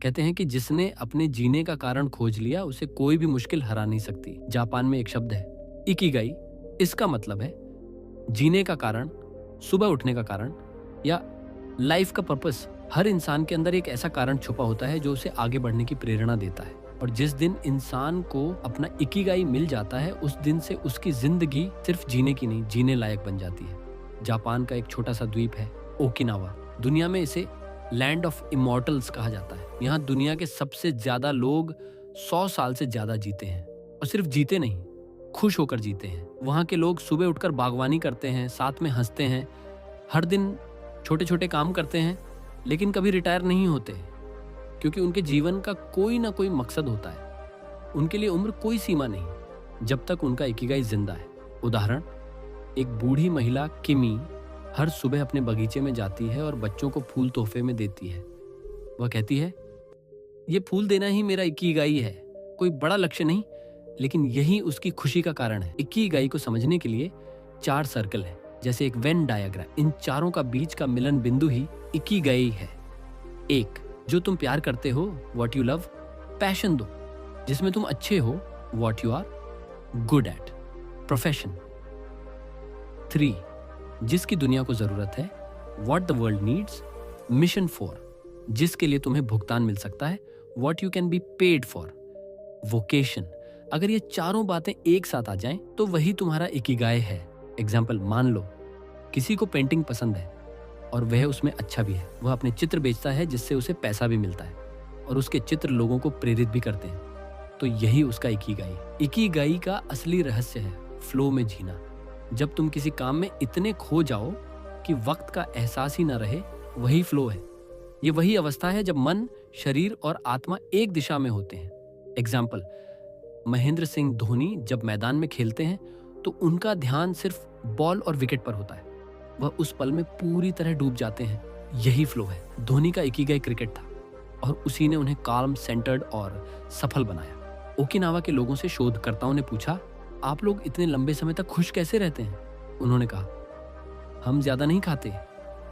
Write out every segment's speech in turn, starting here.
कहते हैं कि जिसने अपने जीने का कारण खोज लिया उसे कोई भी मुश्किल हरा नहीं सकती। जापान में एक शब्द है इकिगाई। इसका मतलब है जीने का कारण, सुबह उठने का कारण या लाइफ का पर्पस। हर इंसान के अंदर एक ऐसा कारण छुपा होता है जो उसे आगे बढ़ने की प्रेरणा देता है, और जिस दिन इंसान को अपना इकिगाई मिल जाता है उस दिन से उसकी जिंदगी सिर्फ जीने की नहीं, जीने लायक बन जाती है। जापान का एक छोटा सा द्वीप है ओकिनावा। दुनिया में इसे लैंड ऑफ इमॉर्टल्स कहा जाता है। यहाँ दुनिया के सबसे ज्यादा लोग 100 साल से ज्यादा जीते हैं, और सिर्फ जीते नहीं, खुश होकर जीते हैं। वहाँ के लोग सुबह उठकर बागवानी करते हैं, साथ में हंसते हैं, हर दिन छोटे छोटे काम करते हैं, लेकिन कभी रिटायर नहीं होते, क्योंकि उनके जीवन का कोई ना कोई मकसद होता है। उनके लिए उम्र कोई सीमा नहीं जब तक उनका इकिगाई जिंदा है। उदाहरण, एक बूढ़ी महिला किमी हर सुबह अपने बगीचे में जाती है और बच्चों को फूल तोहफे में देती है। वह कहती है, ये फूल देना ही मेरा इकिगाई है, कोई बड़ा लक्ष्य नहीं, लेकिन यही उसकी खुशी का कारण है। इकिगाई को समझने के लिए 4 सर्कल है, जैसे एक वेन डायग्राम। इन चारों का बीच का मिलन बिंदु ही इकिगाई है। 1, जो तुम प्यार करते हो, व्हाट यू लव, पैशन दो। जिसमें तुम अच्छे हो, what you are good at, profession. 3, जिसकी दुनिया को जरूरत है, what the world needs, mission 4, जिसके लिए तुम्हें भुगतान मिल सकता है, what you can be paid for, vocation. अगर ये चारों बातें एक साथ आ जाएं तो वही तुम्हारा इकिगाई है। एग्जाम्पल, मान लो किसी को पेंटिंग पसंद है और वह उसमें अच्छा भी है। वह अपने चित्र बेचता है जिससे उसे पैसा भी मिलता है, और उसके चित्र लोगों को प्रेरित भी करते हैं। तो यही उसका इकिगाई है। इकिगाई का असली रहस्य है फ्लो में जीना। जब तुम किसी काम में इतने खो जाओ कि वक्त का एहसास ही ना रहे, वही फ्लो है। ये वही अवस्था है जब मन, शरीर और आत्मा एक दिशा में होते हैं। एग्जाम्पल, महेंद्र सिंह धोनी जब मैदान में खेलते हैं तो उनका ध्यान सिर्फ बॉल और विकेट पर होता है। वह उस पल में पूरी तरह डूब जाते हैं। यही फ्लो है। धोनी का इकिगाई क्रिकेट था, और उसी ने उन्हें काल्म, सेंटर्ड और सफल बनाया। ओकिनावा के लोगों से शोधकर्ताओं ने पूछा, आप लोग इतने लंबे समय तक खुश कैसे रहते हैं? उन्होंने कहा, हम ज्यादा नहीं खाते,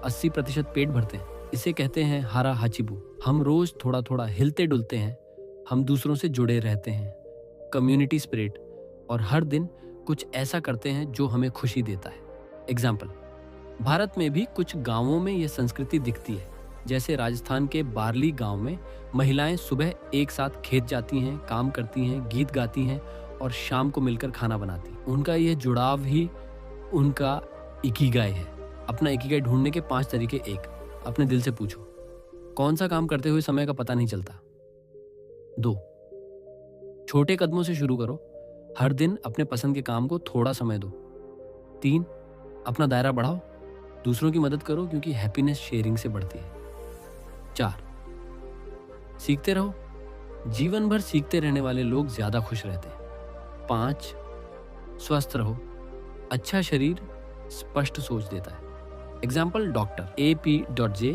80% पेट भरते हैं। इसे कहते हैं हारा हाचिबू। हम रोज थोड़ा थोड़ा हिलते डुलते हैं, हम दूसरों से जुड़े रहते हैं, कम्युनिटी स्पिरिट, और हर दिन कुछ ऐसा करते हैं जो हमें खुशी देता है। एग्जाम्पल, भारत में भी कुछ गांवों में यह संस्कृति दिखती है। जैसे राजस्थान के बारली गांव में महिलाएं सुबह एक साथ खेत जाती हैं, काम करती हैं, गीत गाती हैं और शाम को मिलकर खाना बनाती। उनका यह जुड़ाव ही उनका इकिगाई है। अपना इकिगाई ढूंढने के 5 तरीके। 1, अपने दिल से पूछो, कौन सा काम करते हुए समय का पता नहीं चलता। 2, छोटे कदमों से शुरू करो, हर दिन अपने पसंद के काम को थोड़ा समय दो। 3, अपना दायरा बढ़ाओ, दूसरों की मदद करो क्योंकि हैप्पीनेस शेयरिंग से बढ़ती है। 4, सीखते रहो, जीवन भर सीखते रहने वाले लोग ज्यादा खुश रहते हैं। 5, स्वस्थ रहो, अच्छा शरीर स्पष्ट सोच देता है। Example, doctor AP.J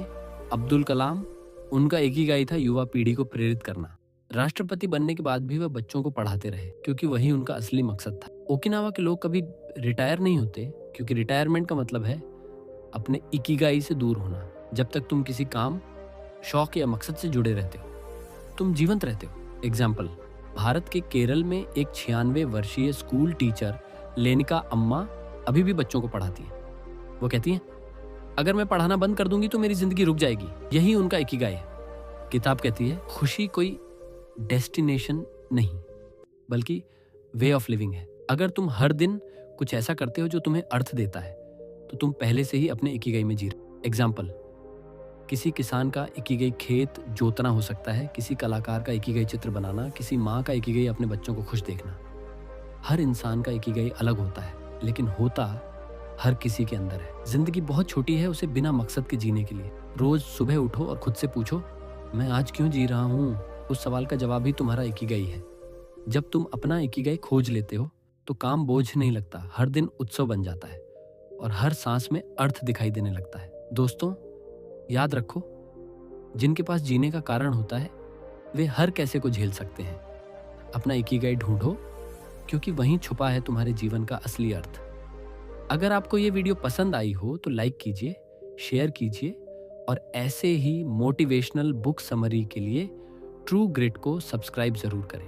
Abdul Kalam, उनका इकिगाई था युवा पीढ़ी को प्रेरित करना। राष्ट्रपति बनने के बाद भी वह बच्चों को पढ़ाते रहे क्योंकि वही उनका असली मकसद था। ओकिनावा के लोग कभी रिटायर नहीं होते, क्योंकि रिटायरमेंट का मतलब है अपने इकिगाई से दूर होना। जब तक तुम किसी काम, शौक या मकसद से जुड़े रहते हो, तुम जीवंत रहते हो। एग्जाम्पल, भारत के केरल में एक 96 वर्षीय स्कूल टीचर लेनिका अम्मा अभी भी बच्चों को पढ़ाती है। वो कहती है, अगर मैं पढ़ाना बंद कर दूंगी तो मेरी जिंदगी रुक जाएगी। यही उनका इकिगाई है। किताब कहती है, खुशी कोई डेस्टिनेशन नहीं बल्कि वे ऑफ लिविंग है। अगर तुम हर दिन कुछ ऐसा करते हो जो तुम्हें अर्थ देता है तो तुम पहले से ही अपने इकिगाई में जी रहे। एग्जाम्पल, किसी किसान का इकिगाई खेत जोतना हो सकता है, किसी कलाकार का इकिगाई चित्र बनाना, किसी माँ का इकिगाई अपने बच्चों को खुश देखना। हर इंसान का इकिगाई अलग होता है, लेकिन होता हर किसी के अंदर है। जिंदगी बहुत छोटी है उसे बिना मकसद के जीने के लिए। रोज सुबह उठो और खुद से पूछो, मैं आज क्यों जी रहा हूँ? उस सवाल का जवाब ही तुम्हारा इकिगाई है। जब तुम अपना इकिगाई खोज लेते हो तो काम बोझ नहीं लगता, हर दिन उत्सव बन जाता है और हर सांस में अर्थ दिखाई देने लगता है। दोस्तों, याद रखो, जिनके पास जीने का कारण होता है वे हर कैसे को झेल सकते हैं। अपना इकिगाई ढूंढो, क्योंकि वहीं छुपा है तुम्हारे जीवन का असली अर्थ। अगर आपको ये वीडियो पसंद आई हो तो लाइक कीजिए, शेयर कीजिए, और ऐसे ही मोटिवेशनल बुक समरी के लिए ट्रू ग्रिट को सब्सक्राइब जरूर करें।